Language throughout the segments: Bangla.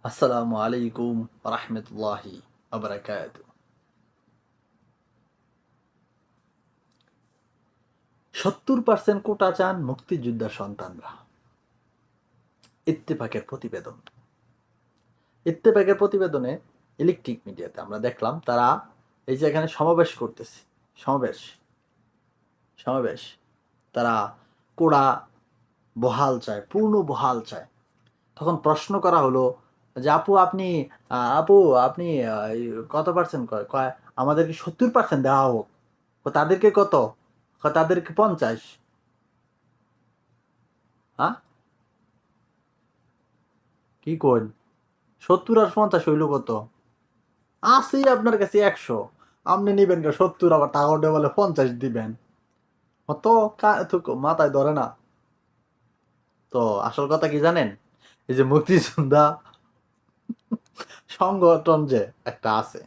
আসসালামু আলাইকুম রহমতুল্লাহি আবরাকাত। 70% কোটা চান মুক্তিযোদ্ধার সন্তানরা। ইত্তেফাকের প্রতিবেদন। ইত্তেফাকের প্রতিবেদনে ইলেকট্রিক মিডিয়াতে আমরা দেখলাম তারা এই যে এখানে সমাবেশ করতেছে। সমাবেশ সমাবেশ তারা কোড়া বহাল চায়, পূর্ণ বহাল চায়। তখন প্রশ্ন করা হলো যে আপু আপনি এই কত পার্সেন্ট কয় আমাদেরকে 70% দেওয়া হোক। তাদেরকে কত? তাদেরকে 50। হ্যাঁ, কি কইন? 70 আর 50 হইল কত? আছেই আপনার কাছে 100, আপনি নিবেন 70, আবার টাকা বলে 50 দিবেন। অত মাথায় ধরে না। তো আসল কথা কি জানেন? এই যে মুক্তিযোদ্ধা সংগঠন যে একটা আছে,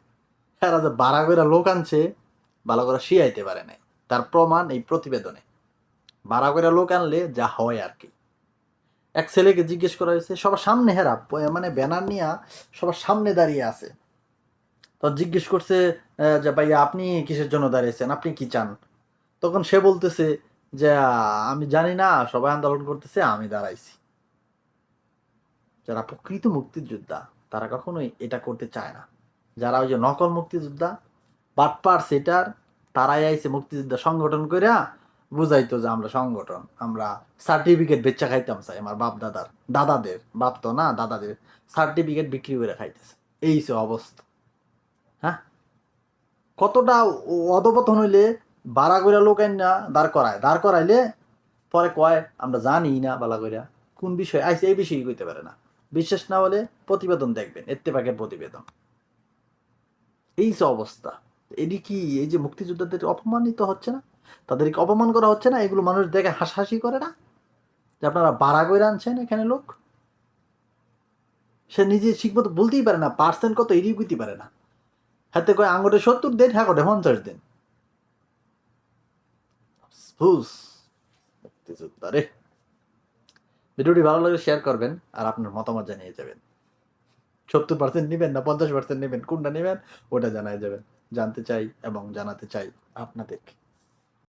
এরা যে বাড়া করে লোক আনছে, ভালো করে শিয়াইতে পারে নাই। তার প্রমাণ এই প্রতিবেদনে। বাড়া করে লোক আনলে যা হয় আর কি। এক ছেলেকে জিজ্ঞেস করা হয়েছে, সবার সামনে, হেরা মানে ব্যানার নিয়ে সবার সামনে দাঁড়িয়ে আছে। তো জিজ্ঞেস করছে যে ভাইয়া আপনি কিসের জন্য দাঁড়িয়েছেন, আপনি কি চান? তখন সে বলতেছে যে আমি জানি না, সবাই আন্দোলন করতেছে, আমি দাঁড়াইছি। যারা প্রকৃত মুক্তিযোদ্ধা তারা কখনোই এটা করতে চায় না। যারা ওই যে নকল মুক্তিযোদ্ধা, বাটপার সেটার, তারাই আইছে মুক্তিযোদ্ধা সংগঠন কইরা বুঝাইতো যে আমরা সংগঠন, আমরা সার্টিফিকেট বেচা খাইতাম চাই। আমার বাপ দাদাদের বাপ তো না, দাদাদের সার্টিফিকেট বিক্রি করে খাইতেছে। এই সে অবস্থা। হ্যাঁ, কতটা অধপতন হইলে বাড়া কইরা লোক না দাঁড় করাইলে পরে কয় আমরা জানি না বালা কইরা কোন বিষয় আইসে, এই বিষয়ে কইতে পারে না। বিশ্বাস না হলে প্রতিবেদন দেখবেন, ইত্তেফাকের প্রতিবেদন। এই যে অবস্থা, এটি কি এই যে মুক্তিযোদ্ধাদের অপমানিত হচ্ছে না? তাদেরকে অপমান করা হচ্ছে না? এগুলো মানুষ দেখে হাসাহাসি করে না যে আপনারা বাড়া কইরা আনছেন এখানে লোক? সে নিজে ঠিকমতো বলতেই পারে না, পার্সেন্ট কত এড়িয়ে কইতে পারে না। হাতে কয় আঙুটে 70 দেন, হ্যাঁ 50 দেন। মুক্তিযোদ্ধা রে। ভিডিওটি ভালো লাগলে শেয়ার করবেন আর আপনার মতামত জানিয়ে যাবেন। 70% নেবেন না 50% নেবেন, কোনটা নেবেন ওটা জানাই যাবেন। জানতে চাই এবং জানাতে চাই আপনাদেরকে।